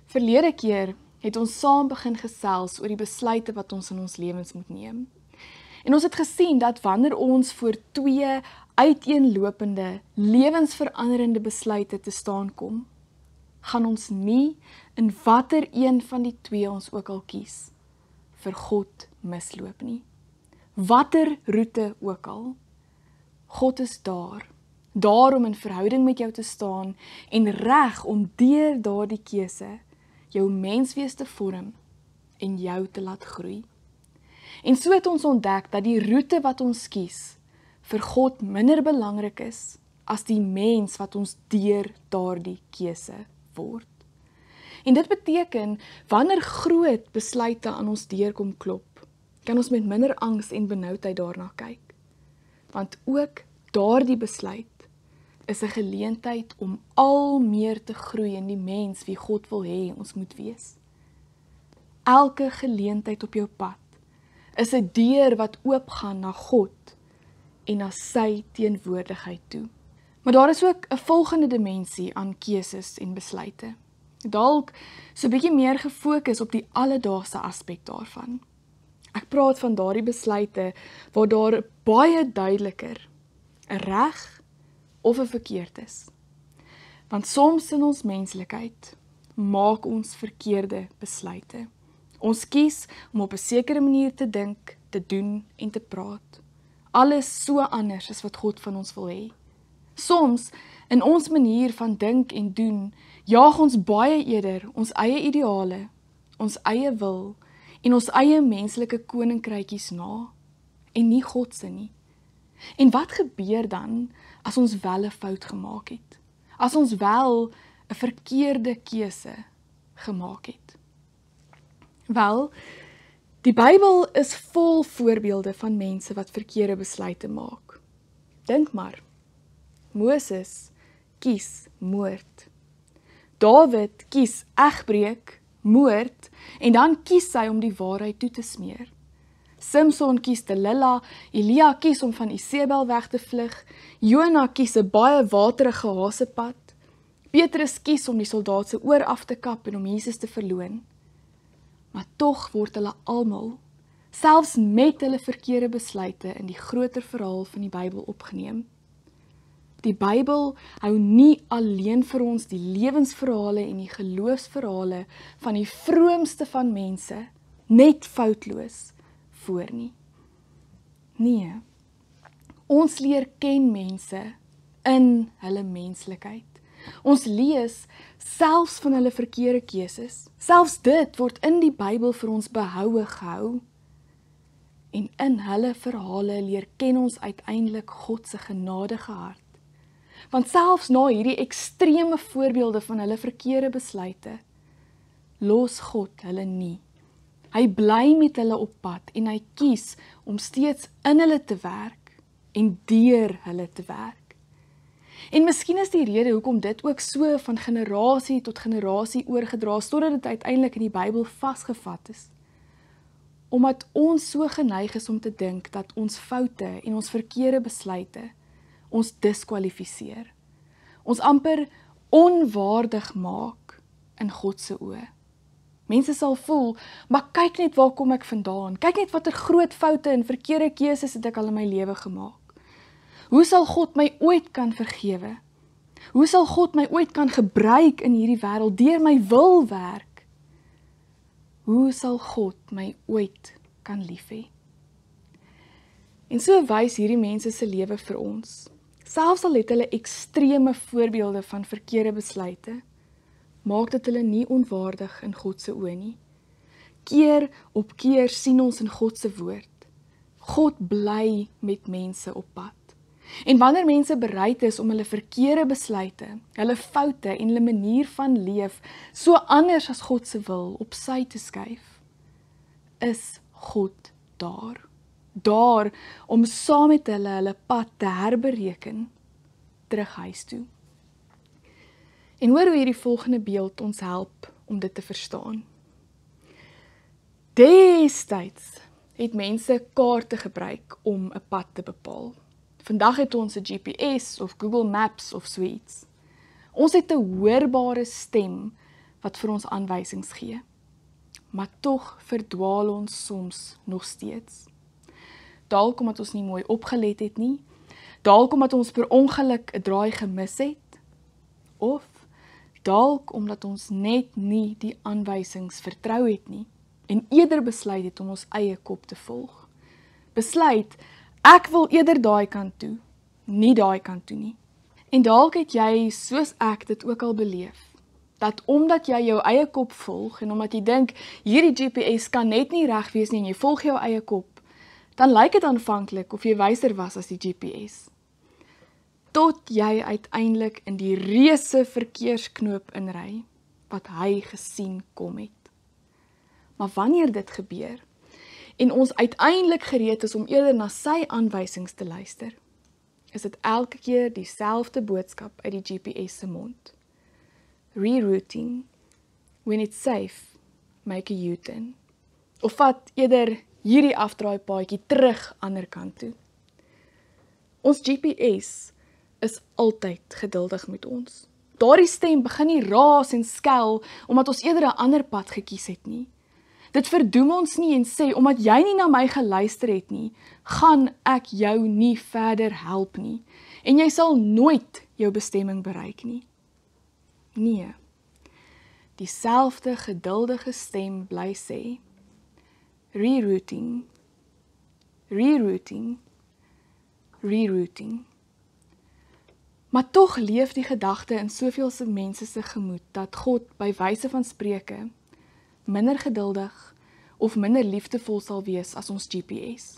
Verlede keer het ons saam begin gesels oor die besluite wat ons in ons lewens moet neem. En ons het gesien dat wanneer ons voor twee uiteenlopende, lewensveranderende besluite te staan kom, gaan ons nie in watter een van die twee ons ook al kies, vir God misloop nie. Watter roete ook al, God is daar om in verhouding met jou te staan en reg om deur daardie keuse jou menswees te vorm en jou te laat groei. En so het ons ontdek dat die roete wat ons kies vir God minder belangrik is as die mens wat ons deur daardie keuse word. En dit beteken, wanneer groot besluite aan ons deur kom klop, kan ons met minder angs en benoudheid daarna kyk. Want ook daardie besluit is 'n geleentheid om al meer te groei in die mens wie God wil hê ons moet wees. Elke geleentheid op jou pad is 'n deur wat oopgaan na God en na sy teenwoordigheid toe. Maar daar is ook 'n volgende dimensie aan keuses en besluite. Dalk so 'n bietjie meer gefokus op die alledaagse aspek daarvan. Ek praat van daardie besluite waar daar baie duideliker 'n reg of 'n verkeerd is. Want soms in ons menslikheid maak ons verkeerde besluite. Ons kies om op 'n sekere manier te dink, te doen en te praat. Alles so anders as wat God van ons wil hê. Soms, in ons manier van dink en doen, jaag ons baie eerder ons eie ideale, ons eie wil en ons eie menslike koninkrykies na, en nie God se nie. En wat gebeur dan as ons wel 'n fout gemaak het? As ons wel 'n verkeerde keuse gemaak het? Wel, die Bybel is vol voorbeelde van mense wat verkeerde besluite maak. Dink maar, Moses kies moord. Dawid kies egbreek, moord, en dan kies hy om die waarheid toe te smeer. Samson kies Delila, Elia kies om van Isebel weg te vlug, Jona kies 'n baie waterige hasepad, Petrus kies om die soldaat se oor af te kap en om Jesus te verloon. Maar tog word hulle almal, selfs met hulle verkeerde besluite, in die groter verhaal van die Bybel opgeneem. Die Bybel hou nie alleen vir ons die lewensverhale en die geloofsverhale van die vroomste van mense, net foutloos, voor nie. Nee, ons leer ken mense in hulle menslikheid. Ons lees selfs van hulle verkeerde keuses. Selfs dit word in die Bybel vir ons behoue gehou. En in hulle verhale leer ken ons uiteindelik God se genadige hart. Want selfs na hierdie ekstreme voorbeelde van hulle verkeerde besluite, los God hulle nie. Hy bly met hulle op pad en hy kies om steeds in hulle te werk en deur hulle te werk. En miskien is die rede hoekom dit ook so van generasie tot generasie oorgedra is, totdat dit uiteindelik in die Bybel vasgevat is. Omdat ons so geneig is om te dink dat ons foute en ons verkeerde besluite ons diskwalifiseer. Ons amper onwaardig maak in God se oë. Mense sal voel, maar kyk net waar kom ek vandaan, kyk net watter groot foute en verkeerde keuses het ek al in my lewe gemaak. Hoe sal God my ooit kan vergewe? Hoe sal God my ooit kan gebruik in hierdie wêreld, deur my wil werk? Hoe sal God my ooit kan lief hê? En so wys hierdie mense se lewe vir ons. Selfs al het hulle ekstreme voorbeelde van verkeerde besluite, maak dit hulle nie onwaardig in God se oë nie. Keer op keer sien ons in God se woord. God bly met mense op pad. En wanneer mense bereid is om hulle verkeerde besluite, hulle foute en hulle manier van leef so anders as God se wil op sy te skuif, is God daar. Daar om saam met hulle pad te herbereken terug huis toe. En hoor hoe hierdie volgende beeld ons help om dit te verstaan. Destyds het mense kaarte gebruik om 'n pad te bepaal. Vandag het ons 'n GPS of Google Maps of so iets. Ons het 'n hoorbare stem wat vir ons aanwysings gee. Maar tog verdwaal ons soms nog steeds. Dalk omdat ons nie mooi opgelet het nie, dalk omdat ons per ongeluk 'n draai gemis het, of dalk omdat ons net nie die aanwysings vertrou het nie, en eerder besluit het om ons eie kop te volg. Besluit, ek wil eerder daai kant toe, nie daai kant toe nie. En dalk het jy, soos ek dit ook al beleef, dat omdat jy jou eie kop volg, en omdat jy dink, hierdie GPS kan net nie reg wees nie, en jy volg jou eie kop, dan lyk dit aanvanklik of jy wyser was as die GPS. Tot jy uiteindelik in die reuse verkeersknoop inry, wat hy gesien kom het. Maar wanneer dit gebeur, en ons uiteindelik gereed is om eerder na sy aanwysings te luister, is dit elke keer dieselfde boodskap uit die GPS se mond. Rerouting, when it's safe, make a U-turn. Of vat eerder hierdie afdraaipaadjie terug ander kant toe. Ons GPS is altyd geduldig met ons. Daardie stem begin nie raas en skel, omdat ons eerder 'n ander pad gekies het nie. Dit verdoem ons nie en sê, omdat jy nie na my geluister het nie, gaan ek jou nie verder help nie, en jy sal nooit jou bestemming bereik nie. Nee, dieselfde geduldige stem bly sê, rerouting, rerouting, rerouting. Maar tog leef die gedagte in soveel se mense se gemoed, dat God by wyse van spreuke minder geduldig of minder liefdevol sal wees as ons GPS.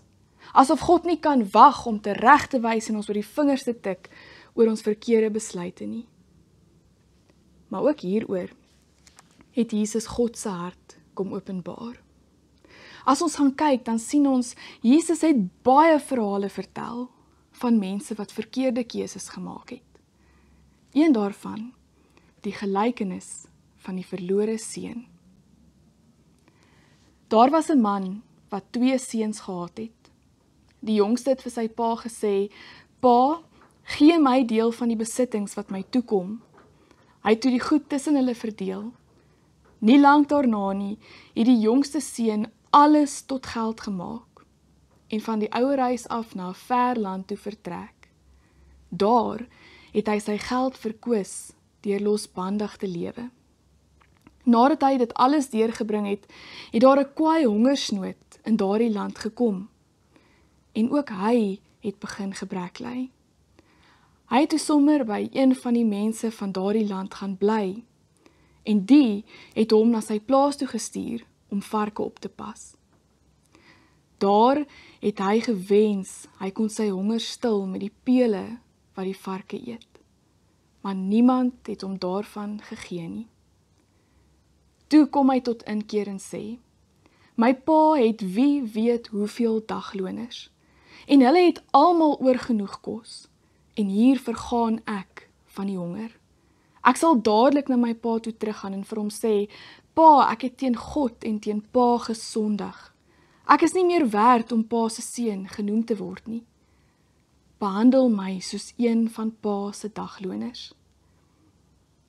Asof God nie kan wag om te reg te wys en ons oor die vingers te tik oor ons verkeerde besluite nie. Maar ook hieroor het Jesus God se hart kom openbaar. As ons gaan kyk, dan sien ons, Jesus het baie verhale vertel van mense wat verkeerde keuses gemaak het. Een daarvan, die gelykenis van die verlore seun. Daar was 'n man wat 2 seuns gehad het. Die jongste het vir sy pa gesê, "Pa, gee my deel van die besittings wat my toekom." Hy het toe die goed tussen hulle verdeel. Nie lank daarna nie, het die jongste seun alles tot geld gemaak en van die ouerhuis af na 'n ver land toe vertrek. Daar het hy sy geld verkwis deur losbandig te lewe. Nadat hy dit alles deurgebring het, het daar 'n kwaai hongersnood in daardie land gekom. En ook hy het begin gebrek ly. Hy het toe sommer by een van die mense van daardie land gaan bly, en die het hom na sy plaas toe gestuur om varke op te pas. Daar het hy gewens, hy kon sy honger stil met die pele wat die varke eet, maar niemand het hom daarvan gegee nie. Toe kom hy tot inkeer en sê, "My pa het wie weet hoeveel dagloners, en hulle het almal oorgenoeg kos, en hier vergaan ek van die honger. Ek sal dadelik na my pa toe teruggaan en vir hom sê, Pa, ek het teen God en teen pa gesondig. Ek is nie meer werd om pa se seun genoem te word nie. Behandel my soos een van pa se dagloners."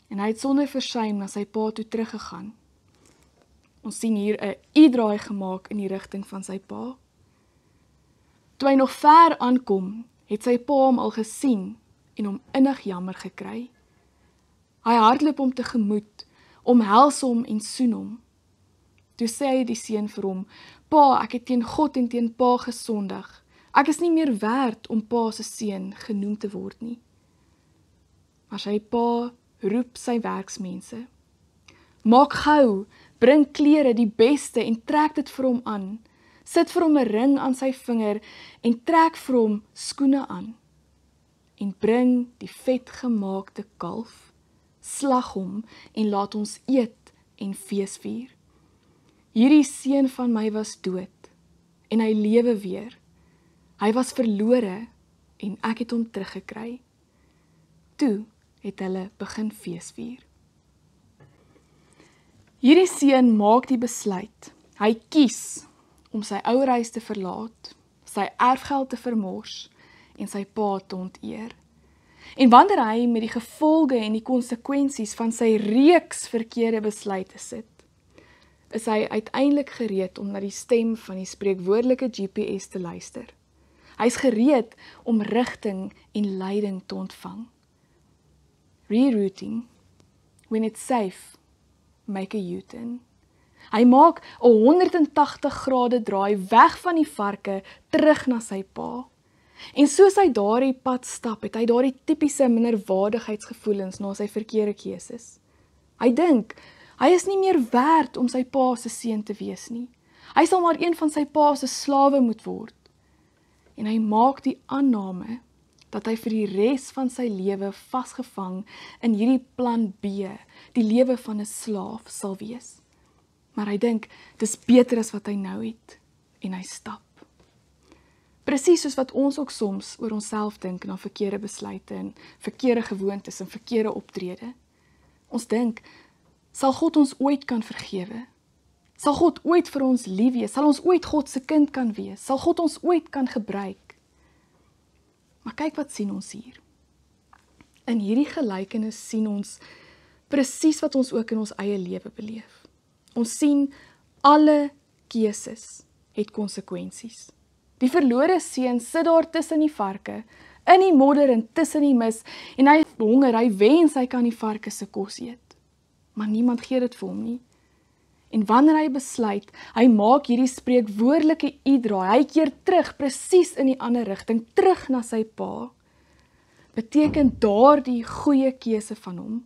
En hy het sonder versuim na sy pa toe teruggegaan. Ons sien hier 'n U-draai gemaak in die rigting van sy pa. Toe hy nog ver aankom, het sy pa hom al gesien en hom innig jammer gekry. Hy hardloop hom tegemoet, omhels hom en soen hom. Toe sê hy die seun vir hom, "Pa, ek het teen God en teen pa gesondig. Ek is nie meer werd om pa se seun genoem te word nie." Maar sy pa roep sy werksmense. "Maak gou, bring klere, die beste, en trek dit vir hom aan. Sit vir hom 'n ring aan sy vinger en trek vir hom skoene aan. En bring die vetgemaakte kalf, slag hom en laat ons eet en feesvier. Hierdie seun van my was dood en hy lewe weer. Hy was verlore en ek het hom teruggekry." Toe het hulle begin feesvier. Hierdie seun maak die besluit. Hy kies om sy ouerhuis te verlaat, sy erfgeld te vermors en sy pa te onteer. En wanneer hy met die gevolge en die konsekwensies van sy reeks verkeerde besluite sit, is hy uiteindelik gereed om na die stem van die spreekwoordelike GPS te luister. Hy is gereed om rigting en leiding te ontvang. Rerouting, when it's safe, make a U-turn. Hy maak 'n 180 grade draai weg van die varke terug na sy pa. En soos hy daardie pad stap, het hy daardie tipiese minderwaardigheidsgevoelens na sy verkeerde keuses. Hy dink, hy is nie meer werd om sy pa se seun te wees nie. Hy sal maar een van sy pa se slawe moet word. En hy maak die aanname dat hy vir die res van sy lewe vasgevang in hierdie plan B, die lewe van 'n slaaf sal wees. Maar hy dink, dis beter as wat hy nou het, en hy stap. Presies soos wat ons ook soms oor onsself dink na verkeerde besluite en verkeerde gewoontes en verkeerde optrede. Ons dink, sal God ons ooit kan vergewe? Sal God ooit vir ons lief wees? Sal ons ooit God se kind kan wees? Sal God ons ooit kan gebruik? Maar kyk wat sien ons hier. In hierdie gelykenis sien ons presies wat ons ook in ons eie lewe beleef. Ons sien alle keuses het konsekwensies. Die verlore seun sit daar tussen die varke, in die modder en tussen die mis, en hy honger, hy wens hy kan die varke se kos eet. Maar niemand gee dit vir hom nie. En wanneer hy besluit, hy maak hierdie spreekwoordelike U-draai, hy keer terug, presies in die ander rigting, terug na sy pa, beteken daardie goeie keuse van hom,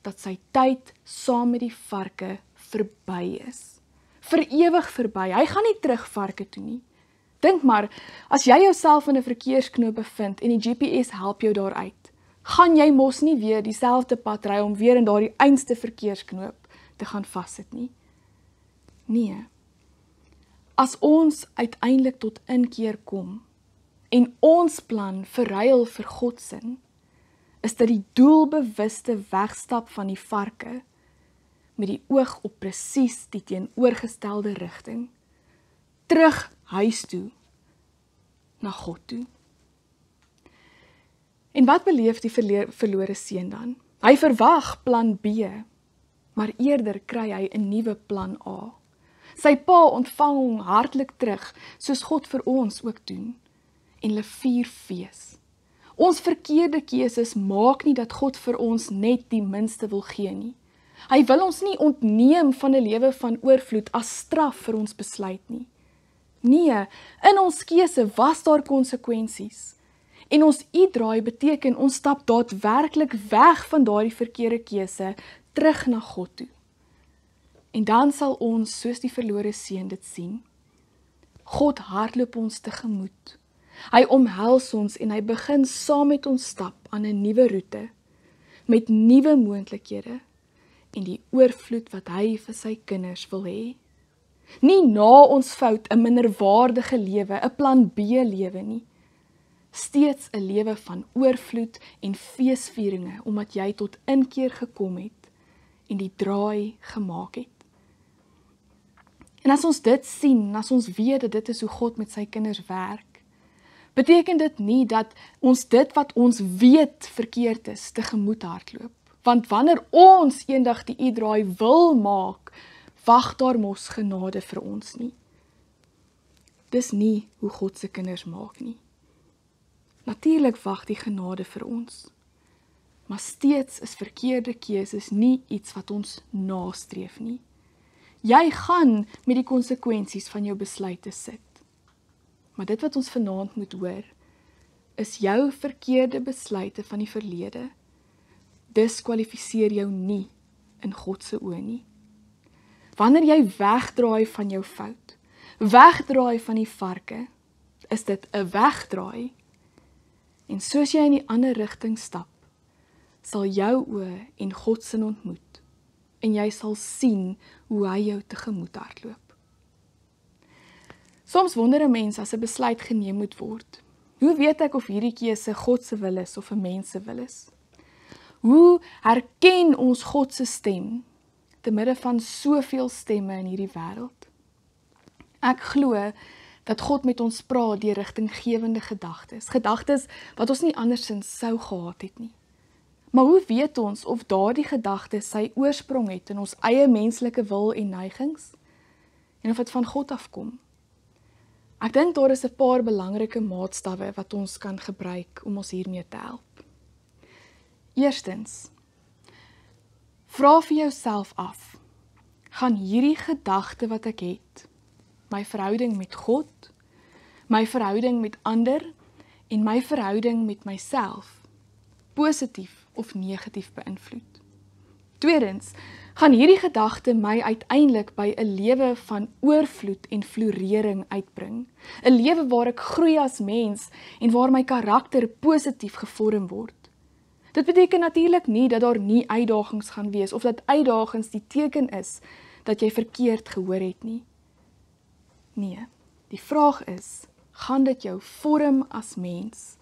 dat sy tyd saam met die varke verby is. Vir ewig verby, hy gaan nie terug varke toe nie. Dink maar, as jy jouself in 'n verkeersknoop bevind en die GPS help jou daaruit, gaan jy mos nie weer dieselfde pad ry om weer in daardie einste verkeersknoop te gaan vassit nie. Nee, as ons uiteindelik tot inkeer kom en ons plan verruil vir God se, is dit die doelbewuste wegstap van die varke met die oog op presies die teenoorgestelde rigting, terug huis toe, na God toe. En wat beleef die verlore seun dan? Hy verwag plan B, maar eerder kry hy 'n nuwe plan A. Sy pa ontvang hom hartlik terug, soos God vir ons ook doen, en hulle vier fees. Ons verkeerde keuses maak nie dat God vir ons net die minste wil gee nie. Hy wil ons nie ontneem van 'n lewe van oorvloed as straf vir ons besluit nie. Nee, in ons keuse was daar konsekwensies. En ons U-draai beteken ons stap daadwerklik weg van daardie verkeerde keuse terug na God toe. En dan sal ons, soos die verlore seun dit sien, God hardloop ons tegemoet. Hy omhels ons en hy begin saam met ons stap aan 'n nuwe roete, met nuwe moontlikhede en die oorvloed wat hy vir sy kinders wil hê. Nie na ons fout 'n minderwaardige lewe, 'n plan B lewe nie. Steeds 'n lewe van oorvloed en feesvieringe, omdat jy tot inkeer gekom het en die draai gemaak het. En as ons dit sien, as ons weet dat dit is hoe God met sy kinders werk, beteken dit nie dat ons dit wat ons weet verkeerd is, tegemoet hardloop. Want wanneer ons eendag die U-draai wil maak, wag daar mos genade vir ons nie. Dis nie hoe God se kinders maak nie. Natuurlik wag die genade vir ons, maar steeds is verkeerde keuses nie iets wat ons nastreef nie. Jy gaan met die konsekwensies van jou besluite sit. Maar dit wat ons vanaand moet hoor, is jou verkeerde besluite van die verlede diskwalifiseer jou nie in God se oë nie. Wanneer jy wegdraai van jou fout, wegdraai van die varke, is dit 'n wegdraai. En soos jy in die ander rigting stap, sal jou oë en God se ontmoet, en jy sal sien hoe hy jou tegemoet hardloop. Soms wonder 'n mens as 'n besluit geneem moet word. Hoe weet ek of hierdie keuse God se wil is of 'n mens se wil is? Hoe herken ons God se stem te midde van soveel stemme in hierdie wêreld? Ek glo dat God met ons praat deur rigtinggewende gedagtes, gedagtes wat ons nie andersins sou gehad het nie. Maar hoe weet ons of daardie gedagtes sy oorsprong het in ons eie menslike wil en neigings? En of dit van God afkom? Ek dink daar is 'n paar belangrike maatstawwe wat ons kan gebruik om ons hiermee te help. Eerstens, vra vir jouself af, gaan hierdie gedagte wat ek het, my verhouding met God, my verhouding met ander en my verhouding met myself, positief of negatief beïnvloed? Tweedens, gaan hierdie gedagte my uiteindelik by 'n lewe van oorvloed en florering uitbring, 'n lewe waar ek groei as mens en waar my karakter positief gevorm word? Dit beteken natuurlik nie dat daar nie uitdagings gaan wees of dat uitdagings die teken is dat jy verkeerd gehoor het nie. Nee, die vraag is, gaan dit jou vorm as mens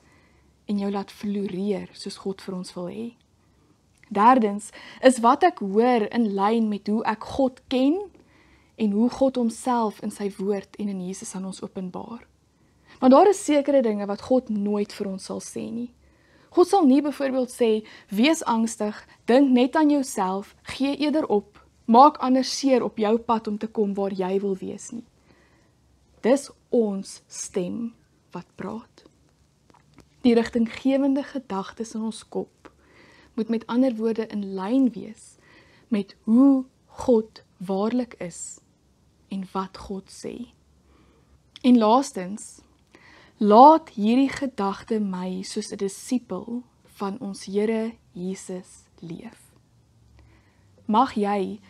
en jou laat floreer soos God vir ons wil hê? Derdens, is wat ek hoor in lyn met hoe ek God ken en hoe God homself in sy woord en in Jesus aan ons openbaar? Want daar is sekere dinge wat God nooit vir ons sal sê nie. God sal nie byvoorbeeld sê, wees angstig, dink net aan jouself, gee eerder op, maak ander seer op jou pad om te kom waar jy wil wees nie. Dis ons stem wat praat. Die rigtinggewende gedagtes in ons kop moet met ander woorde in lyn wees met hoe God waarlik is en wat God sê. En laastens, laat hierdie gedagte my soos 'n disipel van ons Here Jesus leef. Mag jy,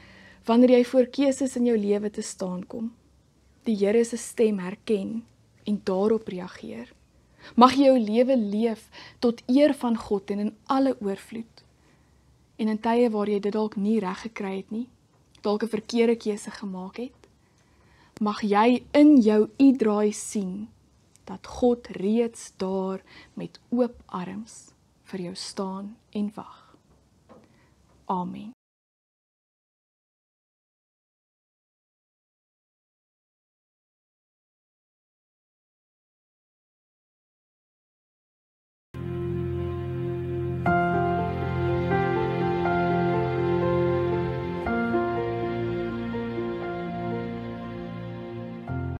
wanneer jy voor keuses in jou lewe te staan kom, die Here se stem herken en daarop reageer. Mag jy jou lewe leef tot eer van God en in alle oorvloed. En in tye waar jy dit dalk nie reg gekry het nie, dalk 'n verkeerde keuse gemaak het, mag jy in jou u-draai sien dat God reeds daar met oop arms vir jou staan en wag. Amen.